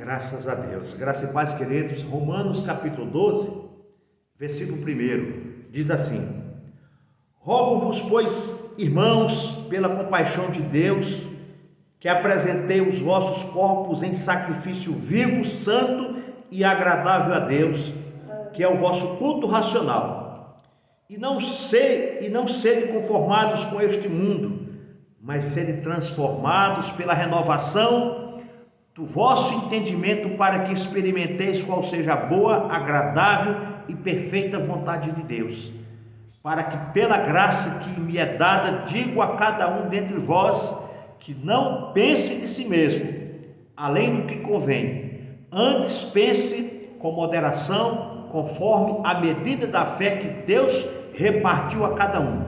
Graças a Deus. Graça e paz, queridos. Romanos capítulo 12, versículo 1, diz assim: Rogo-vos, pois, irmãos, pela compaixão de Deus, que apresentei os vossos corpos em sacrifício vivo, santo e agradável a Deus, que é o vosso culto racional. E não sede conformados com este mundo, mas sede transformados pela renovação do vosso entendimento, para que experimenteis qual seja a boa, agradável e perfeita vontade de Deus. Para que pela graça que me é dada, digo a cada um dentre vós, que não pense de si mesmo, além do que convém. Antes pense com moderação, conforme a medida da fé que Deus repartiu a cada um.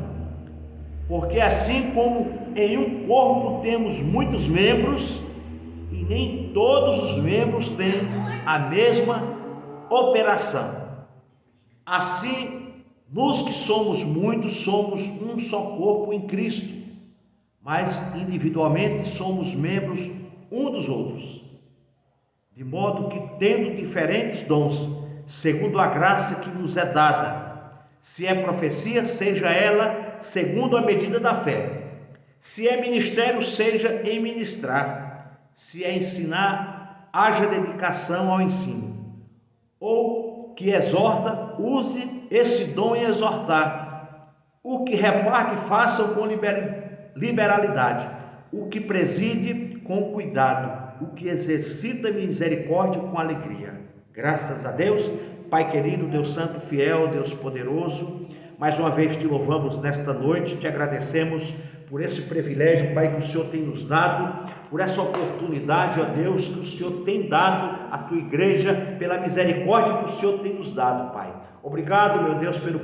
Porque assim como em um corpo temos muitos membros, e nem todos os membros têm a mesma operação, assim, nós que somos muitos, somos um só corpo em Cristo, mas individualmente somos membros um dos outros, de modo que, tendo diferentes dons, segundo a graça que nos é dada, se é profecia, seja ela segundo a medida da fé; se é ministério, seja em ministrar; se é ensinar, haja dedicação ao ensino; ou que exorta, use esse dom em exortar; o que reparte, faça com liberalidade; o que preside, com cuidado; o que exercita misericórdia, com alegria. Graças a Deus, Pai querido, Deus santo, fiel, Deus poderoso, mais uma vez te louvamos nesta noite, te agradecemos por esse privilégio, Pai, que o Senhor tem nos dado, por essa oportunidade, ó Deus, que o Senhor tem dado à tua igreja, pela misericórdia que o Senhor tem nos dado, Pai. Obrigado, meu Deus, pelo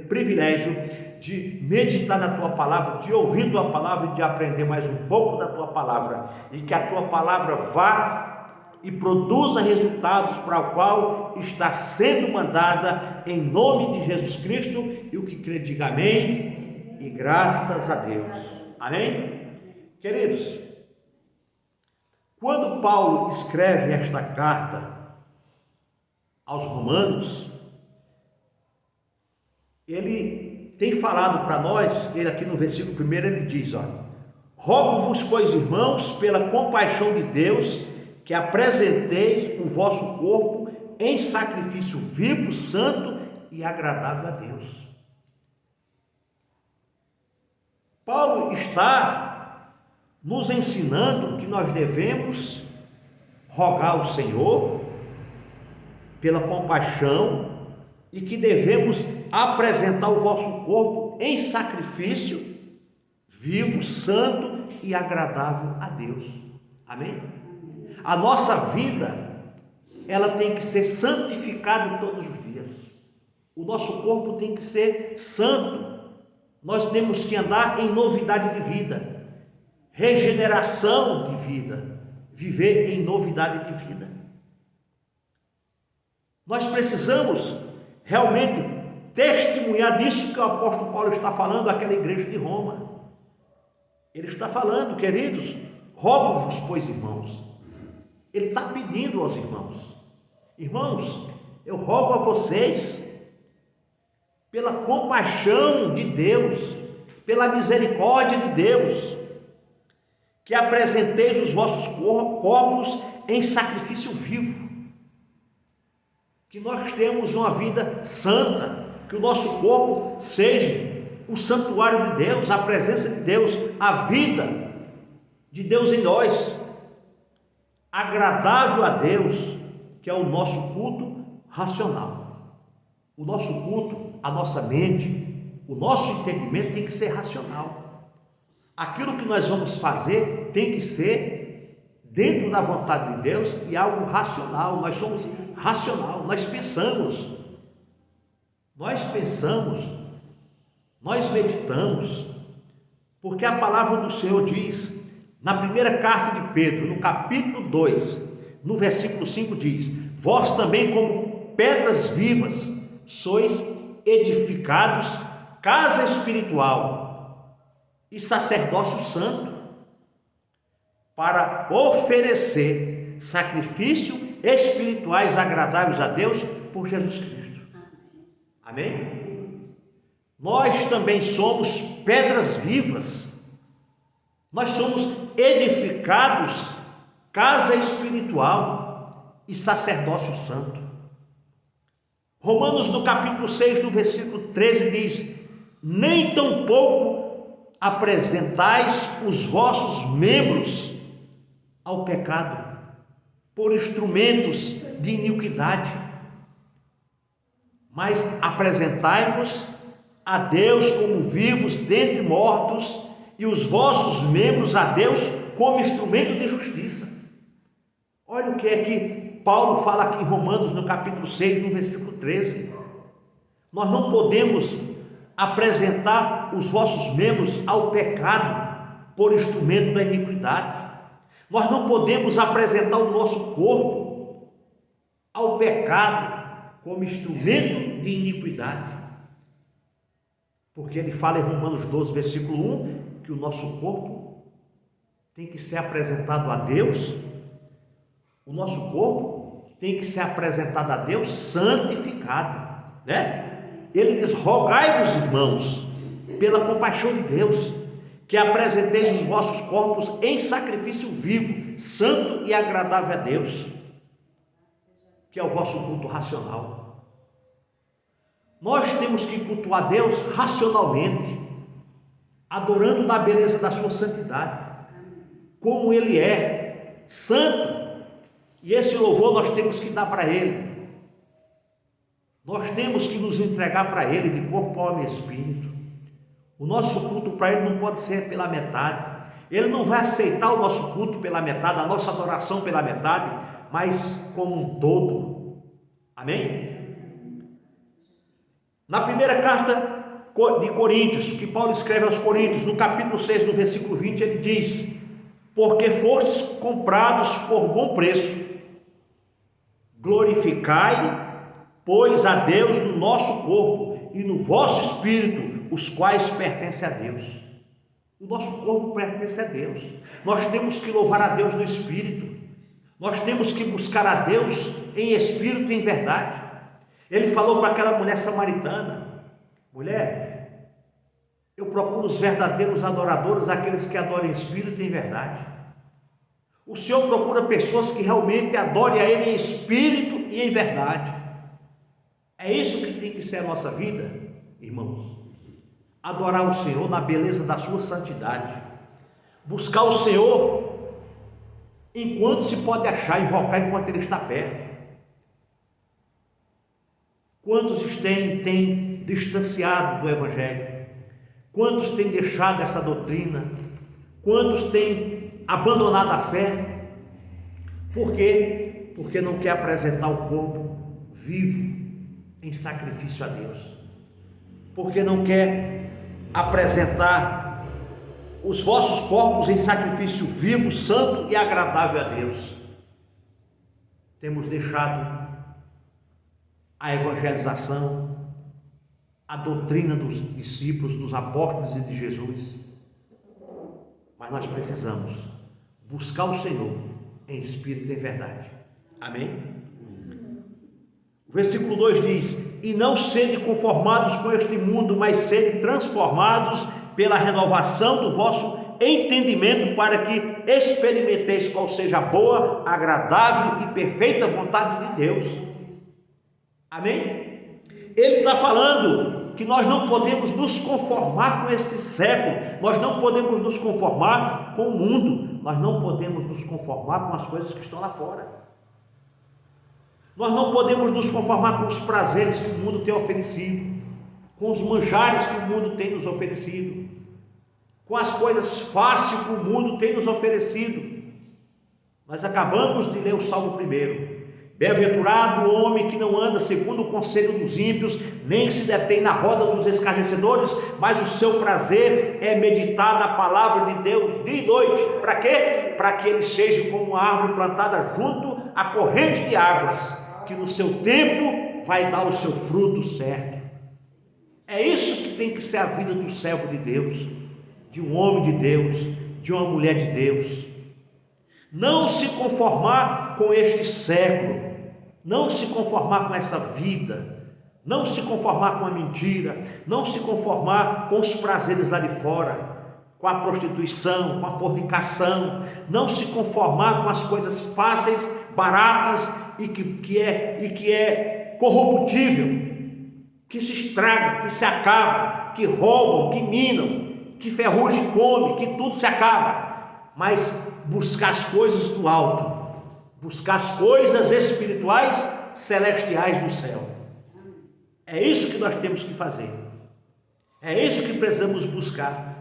privilégio de meditar na tua palavra, de ouvir tua palavra e de aprender mais um pouco da tua palavra, e que a tua palavra vá e produza resultados para o qual está sendo mandada, em nome de Jesus Cristo. E o que crê, diga amém, e graças a Deus. Amém? Queridos, quando Paulo escreve esta carta aos Romanos, ele tem falado para nós, ele aqui no versículo 1, ele diz, rogo-vos, pois, irmãos, pela compaixão de Deus, que apresenteis o vosso corpo em sacrifício vivo, santo e agradável a Deus. Paulo está nos ensinando que nós devemos rogar ao Senhor pela compaixão e que devemos apresentar o vosso corpo em sacrifício vivo, santo e agradável a Deus. Amém? A nossa vida, ela tem que ser santificada todos os dias. O nosso corpo tem que ser santo. Nós temos que andar em novidade de vida, regeneração de vida, viver em novidade de vida. Nós precisamos realmente testemunhar disso que o apóstolo Paulo está falando àquela igreja de Roma. Ele está falando, queridos, rogo-vos, pois, irmãos. Ele está pedindo aos irmãos: irmãos, eu rogo a vocês, pela compaixão de Deus, pela misericórdia de Deus, que apresenteis os vossos corpos em sacrifício vivo, que nós temos uma vida santa, que o nosso corpo seja o santuário de Deus, a presença de Deus, a vida de Deus em nós, agradável a Deus, que é o nosso culto racional. O nosso culto, a nossa mente, o nosso entendimento tem que ser racional. Aquilo que nós vamos fazer tem que ser dentro da vontade de Deus e algo racional. Nós somos racional, nós pensamos, nós meditamos, porque a palavra do Senhor diz, na primeira carta de Pedro, no capítulo 2, no versículo 5, diz: vós também, como pedras vivas, sois edificados casa espiritual e sacerdócio santo, para oferecer sacrifício espirituais agradáveis a Deus por Jesus Cristo. Amém? Nós também somos pedras vivas. Nós somos edificados, casa espiritual e sacerdócio santo. Romanos, no capítulo 6, no versículo 13, diz: nem tampouco apresentais os vossos membros ao pecado, por instrumentos de iniquidade, mas apresentai-vos a Deus como vivos dentre mortos, e os vossos membros a Deus como instrumento de justiça. Olha o que é que Paulo fala aqui em Romanos, no capítulo 6, no versículo 13. Nós não podemos apresentar os vossos membros ao pecado por instrumento da iniquidade. Nós não podemos apresentar o nosso corpo ao pecado como instrumento de iniquidade. Porque ele fala em Romanos 12, versículo 1, que o nosso corpo tem que ser apresentado a Deus. O nosso corpo tem que ser apresentado a Deus santificado, né? Ele diz: rogai-vos, irmãos, pela compaixão de Deus, que apresenteis os vossos corpos em sacrifício vivo, santo e agradável a Deus, que é o vosso culto racional. Nós temos que cultuar Deus racionalmente, adorando na beleza da sua santidade, como Ele é, santo. E esse louvor nós temos que dar para Ele. Nós temos que nos entregar para Ele de corpo, alma e espírito. O nosso culto para Ele não pode ser pela metade. Ele não vai aceitar o nosso culto pela metade, a nossa adoração pela metade, mas como um todo. Amém? Na primeira carta de Coríntios, que Paulo escreve aos Coríntios, no capítulo 6, no versículo 20, ele diz: porque fostes comprados por bom preço, glorificai, pois, a Deus no nosso corpo e no vosso espírito, os quais pertencem a Deus. O nosso corpo pertence a Deus. Nós temos que louvar a Deus no espírito. Nós temos que buscar a Deus em espírito e em verdade. Ele falou para aquela mulher samaritana: mulher, eu procuro os verdadeiros adoradores, aqueles que adoram em espírito e em verdade. O Senhor procura pessoas que realmente adorem a Ele em espírito e em verdade. É isso que tem que ser a nossa vida, irmãos. Adorar o Senhor na beleza da sua santidade. Buscar o Senhor enquanto se pode achar, invocar enquanto Ele está perto. Quantos têm distanciado do Evangelho? Quantos têm deixado essa doutrina? Quantos têm abandonado a fé? Por quê? Porque não quer apresentar o corpo vivo em sacrifício a Deus. Porque não quer apresentar os vossos corpos em sacrifício vivo, santo e agradável a Deus. Temos deixado a evangelização, a doutrina dos discípulos, dos apóstolos e de Jesus. Mas nós precisamos buscar o Senhor em espírito e em verdade. Amém? O versículo 2 diz: e não sede conformados com este mundo, mas sede transformados pela renovação do vosso entendimento, para que experimenteis qual seja a boa, agradável e perfeita vontade de Deus. Amém? Ele está falando que nós não podemos nos conformar com este século, nós não podemos nos conformar com o mundo, nós não podemos nos conformar com as coisas que estão lá fora. Nós não podemos nos conformar com os prazeres que o mundo tem oferecido, com os manjares que o mundo tem nos oferecido, com as coisas fáceis que o mundo tem nos oferecido. Nós acabamos de ler o Salmo 1. Bem-aventurado o homem que não anda segundo o conselho dos ímpios, nem se detém na roda dos escarnecedores, mas o seu prazer é meditar na palavra de Deus dia e noite. Para quê? Para que ele seja como uma árvore plantada junto à corrente de águas, que no seu tempo vai dar o seu fruto certo. É isso que tem que ser a vida do servo de Deus, de um homem de Deus, de uma mulher de Deus. Não se conformar com este século, não se conformar com essa vida, não se conformar com a mentira, não se conformar com os prazeres lá de fora, com a prostituição, com a fornicação, não se conformar com as coisas fáceis, baratas e que é corruptível, que se estraga, que se acaba, que roubam, que minam, que ferrugem come, que tudo se acaba, mas buscar as coisas do alto, buscar as coisas espirituais, celestiais do céu. É isso que nós temos que fazer, é isso que precisamos buscar.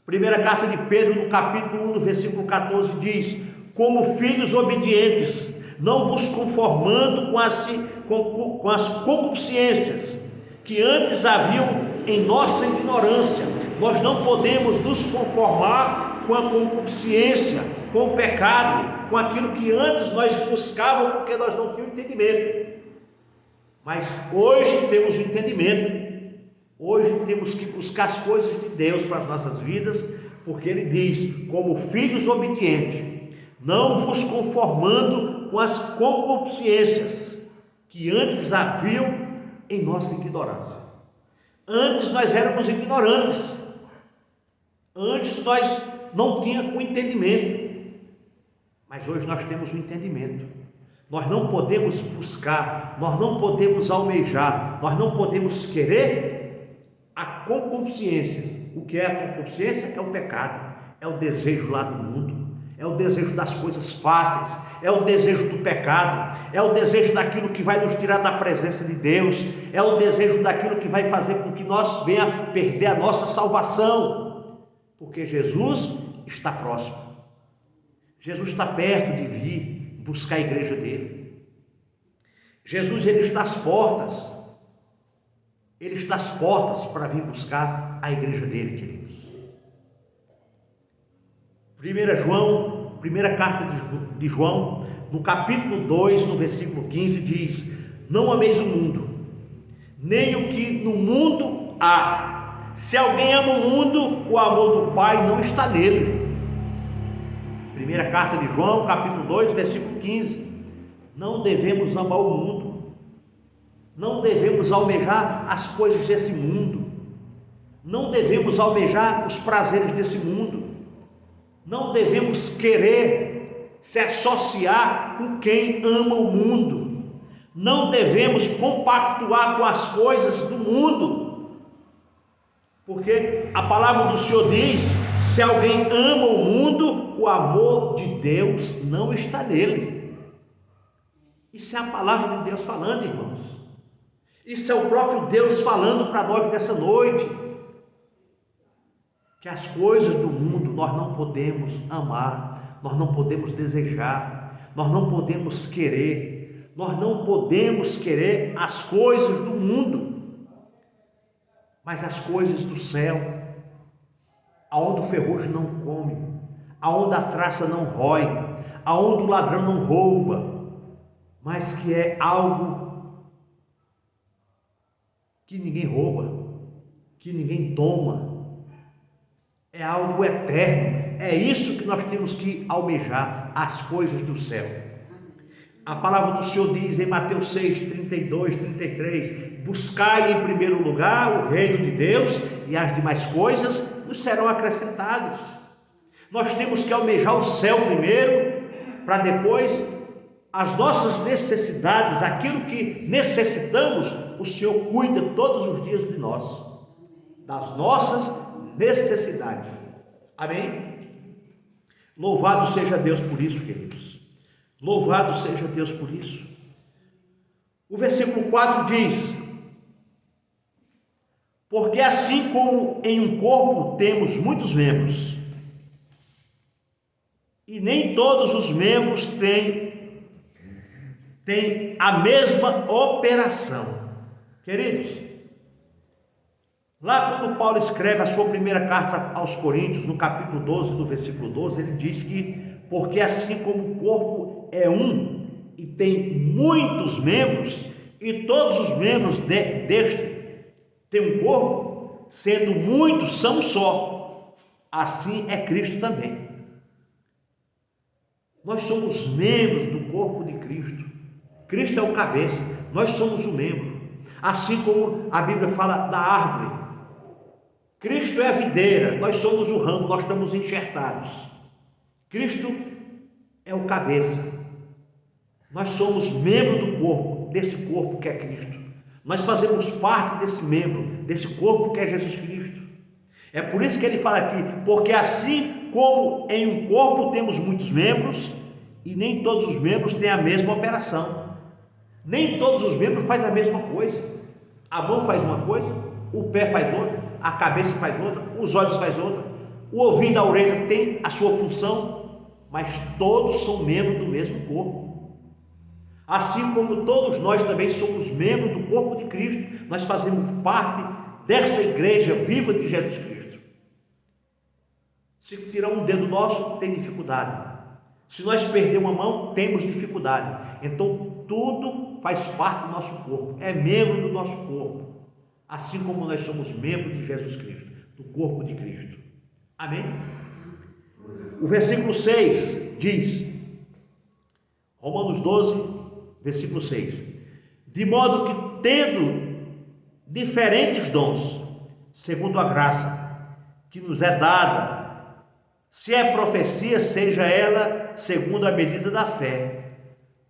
Primeira carta de Pedro, no capítulo 1, no versículo 14, diz: como filhos obedientes, não vos conformando com as concupiscências que antes haviam em nossa ignorância. Nós não podemos nos conformar com a concupiscência, com o pecado, com aquilo que antes nós buscávamos, porque nós não tínhamos entendimento. Mas hoje temos o entendimento. Hoje temos que buscar as coisas de Deus para as nossas vidas, porque Ele diz: como filhos obedientes, não vos conformando com as concupiscências que antes haviam em nossa ignorância. Antes nós éramos ignorantes, antes nós não tínhamos o entendimento, mas hoje nós temos o entendimento. Nós não podemos buscar, nós não podemos almejar, nós não podemos querer a concupiscência. O que é a concupiscência? É o pecado, é o desejo lá do mundo, é o desejo das coisas fáceis, é o desejo do pecado, é o desejo daquilo que vai nos tirar da presença de Deus, é o desejo daquilo que vai fazer com que nós venhamos perder a nossa salvação, porque Jesus está próximo, Jesus está perto de vir buscar a igreja dele. Jesus, ele está às portas. Ele está às portas para vir buscar a igreja dele, queridos. Primeira carta de João, no capítulo 2, no versículo 15, diz: não ameis o mundo, nem o que no mundo há. Se alguém ama o mundo, o amor do Pai não está nele. Primeira carta de João, capítulo 2, versículo 15. Não devemos amar o mundo, não devemos almejar as coisas desse mundo, não devemos almejar os prazeres desse mundo, não devemos querer se associar com quem ama o mundo, não devemos compactuar com as coisas do mundo, porque a palavra do Senhor diz: se alguém ama o mundo, o amor de Deus não está nele. Isso é a palavra de Deus falando, irmãos. Isso é o próprio Deus falando para nós nessa noite, que as coisas do mundo nós não podemos amar, nós não podemos desejar, nós não podemos querer, nós não podemos querer as coisas do mundo, mas as coisas do céu, aonde o ferrugem não come, aonde a traça não rói, aonde o ladrão não rouba, mas que é algo que ninguém rouba, que ninguém toma, é algo eterno. É isso que nós temos que almejar, as coisas do céu. A palavra do Senhor diz em Mateus 6, 32, 33: buscai em primeiro lugar o reino de Deus, e as demais coisas nos serão acrescentadas. Nós temos que almejar o céu primeiro, para depois as nossas necessidades, aquilo que necessitamos, o Senhor cuida todos os dias de nós, das nossas necessidades. Amém? Louvado seja Deus por isso, queridos. Louvado seja Deus por isso. O versículo 4 diz: porque assim como em um corpo temos muitos membros, e nem todos os membros têm a mesma operação. Queridos, lá quando Paulo escreve a sua primeira carta aos Coríntios, no capítulo 12, no versículo 12, ele diz que, porque assim como o corpo é um e tem muitos membros, e todos os membros deste têm um corpo, sendo muitos, são só, assim é Cristo também. Nós somos membros do corpo de Cristo. Cristo é o cabeça, nós somos o membro. Assim como a Bíblia fala da árvore. Cristo é a videira, nós somos o ramo, nós estamos enxertados. Cristo é o cabeça. Nós somos membro do corpo, desse corpo que é Cristo. Nós fazemos parte desse membro, desse corpo que é Jesus Cristo. É por isso que ele fala aqui, porque assim como em um corpo temos muitos membros, e nem todos os membros têm a mesma operação. Nem todos os membros fazem a mesma coisa. A mão faz uma coisa, o pé faz outra, a cabeça faz outra, os olhos faz outra, o ouvido, a orelha tem a sua função, mas todos são membros do mesmo corpo. Assim como todos nós também somos membros do corpo de Cristo, nós fazemos parte dessa igreja viva de Jesus Cristo. Se tirar um dedo nosso, tem dificuldade. Se nós perder uma mão, temos dificuldade. Então tudo faz parte do nosso corpo, é membro do nosso corpo, assim como nós somos membros de Jesus Cristo, do corpo de Cristo. Amém? O versículo 6 diz, Romanos 12, versículo 6, de modo que tendo diferentes dons, segundo a graça que nos é dada, se é profecia, seja ela segundo a medida da fé.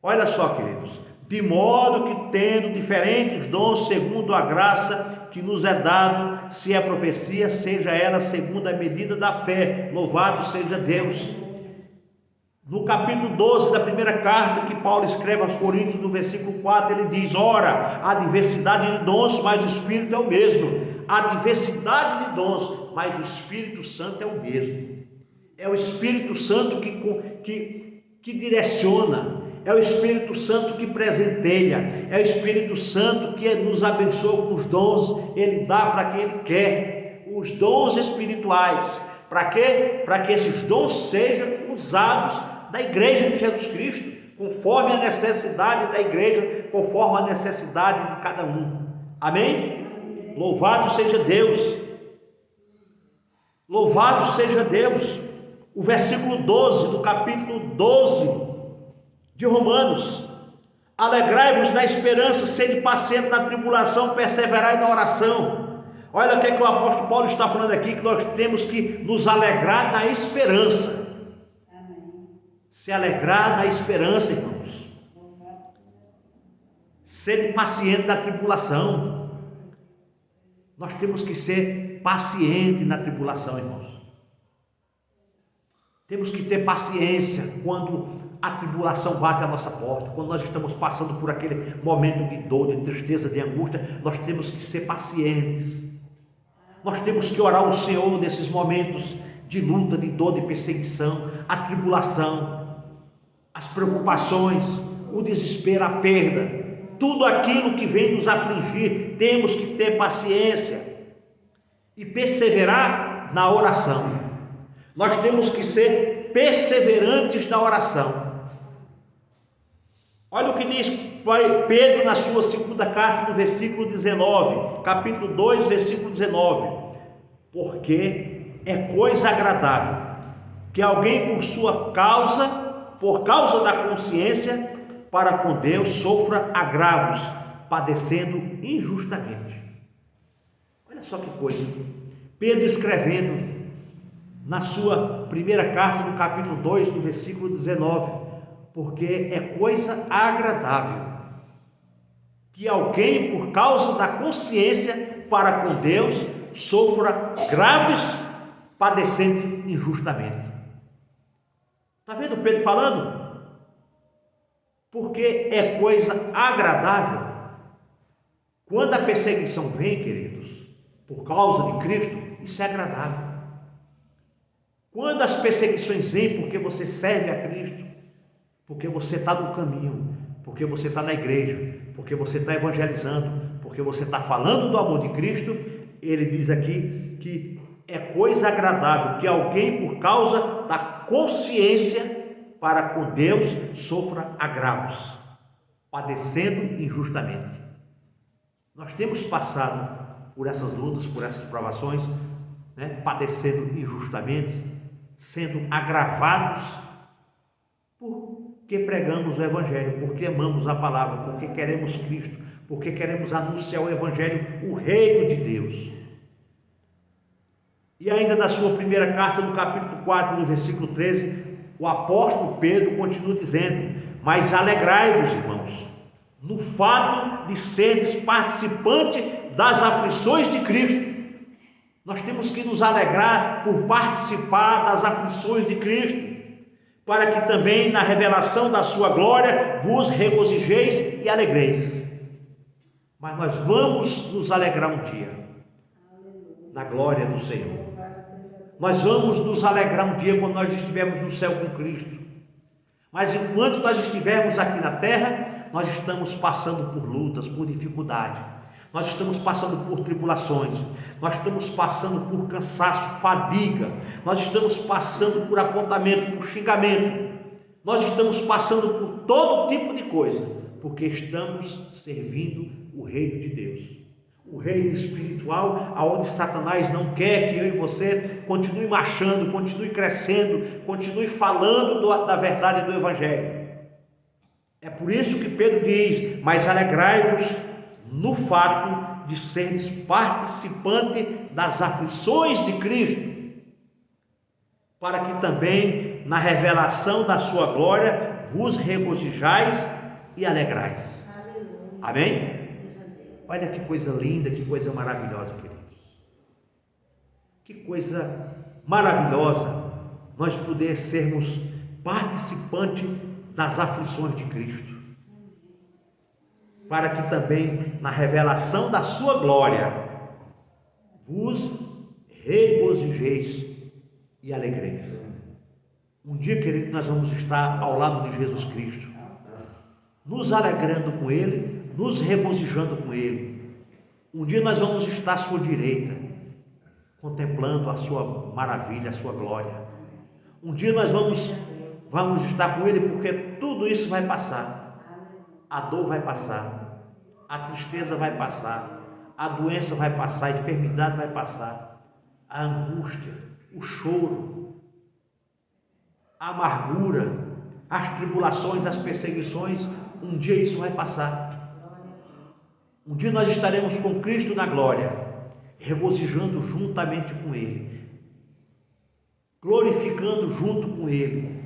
Olha só, queridos, de modo que tendo diferentes dons segundo a graça que nos é dado, se é profecia, seja ela segundo a medida da fé. Louvado seja Deus. No capítulo 12 da primeira carta que Paulo escreve aos Coríntios, no versículo 4, ele diz, ora, há diversidade de dons, mas o Espírito é o mesmo. Há diversidade de dons, mas o Espírito Santo é o mesmo. É o Espírito Santo que direciona, é o Espírito Santo que presenteia, é o Espírito Santo que nos abençoa com os dons, ele dá para quem ele quer, os dons espirituais. Para quê? Para que esses dons sejam usados da igreja de Jesus Cristo, conforme a necessidade da igreja, conforme a necessidade de cada um. Amém? Louvado seja Deus. Louvado seja Deus. O versículo 12 do capítulo 12 de Romanos, alegrai-vos na esperança, sede paciente na tribulação, perseverai na oração. Olha o que o apóstolo Paulo está falando aqui, que nós temos que nos alegrar na esperança. Amém. Se alegrar na esperança, irmãos. Sede paciente na tribulação. Nós temos que ser paciente na tribulação, irmãos. Temos que ter paciência quando a tribulação bate à nossa porta, quando nós estamos passando por aquele momento de dor, de tristeza, de angústia, nós temos que ser pacientes. Nós temos que orar ao Senhor nesses momentos de luta, de dor, de perseguição, a tribulação, as preocupações, o desespero, a perda, tudo aquilo que vem nos afligir, temos que ter paciência e perseverar na oração. Nós temos que ser perseverantes na oração. Olha o que diz Pedro na sua segunda carta, no versículo 19, capítulo 2, versículo 19. Porque é coisa agradável que alguém por causa da consciência, para com Deus sofra agravos, padecendo injustamente. Olha só que coisa. Pedro escrevendo na sua primeira carta, no capítulo 2, no versículo 19, porque é coisa agradável que alguém, por causa da consciência para com Deus, sofra graves, padecendo injustamente. Está vendo Pedro falando? Porque é coisa agradável. Quando a perseguição vem, queridos, por causa de Cristo, isso é agradável. Quando as perseguições vêm porque você serve a Cristo, porque você está no caminho, porque você está na igreja, porque você está evangelizando, porque você está falando do amor de Cristo, ele diz aqui que é coisa agradável que alguém, por causa da consciência para com Deus, sofra agravos, padecendo injustamente. Nós temos passado por essas lutas, por essas provações, padecendo injustamente, sendo agravados Porque pregamos o Evangelho, porque amamos a palavra, porque queremos Cristo, porque queremos anunciar o Evangelho, o reino de Deus. E ainda na sua primeira carta, no capítulo 4, no versículo 13, o apóstolo Pedro continua dizendo: mas alegrai-vos, irmãos, no fato de seres participantes das aflições de Cristo. Nós temos que nos alegrar por participar das aflições de Cristo, para que também na revelação da sua glória vos regozijeis e alegreis. Mas nós vamos nos alegrar um dia na glória do Senhor. Nós vamos nos alegrar um dia quando nós estivermos no céu com Cristo. Mas enquanto nós estivermos aqui na terra, nós estamos passando por lutas, por dificuldade. Nós estamos passando por tribulações. Nós estamos passando por cansaço, fadiga. Nós estamos passando por apontamento, por xingamento. Nós estamos passando por todo tipo de coisa, porque estamos servindo o reino de Deus. O reino espiritual, aonde Satanás não quer que eu e você continue marchando, continue crescendo, continue falando da verdade do Evangelho. É por isso que Pedro diz: mas alegrai-vos no fato de seres participantes das aflições de Cristo, para que também na revelação da sua glória vos regozijais e alegrais. Amém? Olha que coisa linda, que coisa maravilhosa, queridos. Que coisa maravilhosa nós poder sermos participantes das aflições de Cristo, para que também na revelação da sua glória vos regozijeis e alegreis. Um dia, querido, nós vamos estar ao lado de Jesus Cristo, nos alegrando com Ele, nos regozijando com Ele. Um dia nós vamos estar à sua direita, contemplando a sua maravilha, a sua glória. Um dia nós vamos estar com Ele, porque tudo isso vai passar. A dor vai passar, a tristeza vai passar, a doença vai passar, a enfermidade vai passar, a angústia, o choro, a amargura, as tribulações, as perseguições. Um dia isso vai passar. Um dia nós estaremos com Cristo na glória, regozijando juntamente com Ele, glorificando junto com Ele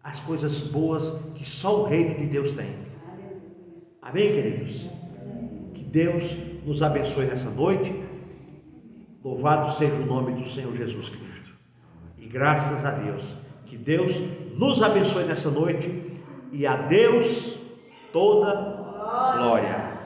as coisas boas que só o reino de Deus tem. Amém, queridos? Que Deus nos abençoe nessa noite. Louvado seja o nome do Senhor Jesus Cristo. E graças a Deus, que Deus nos abençoe nessa noite, e a Deus toda glória.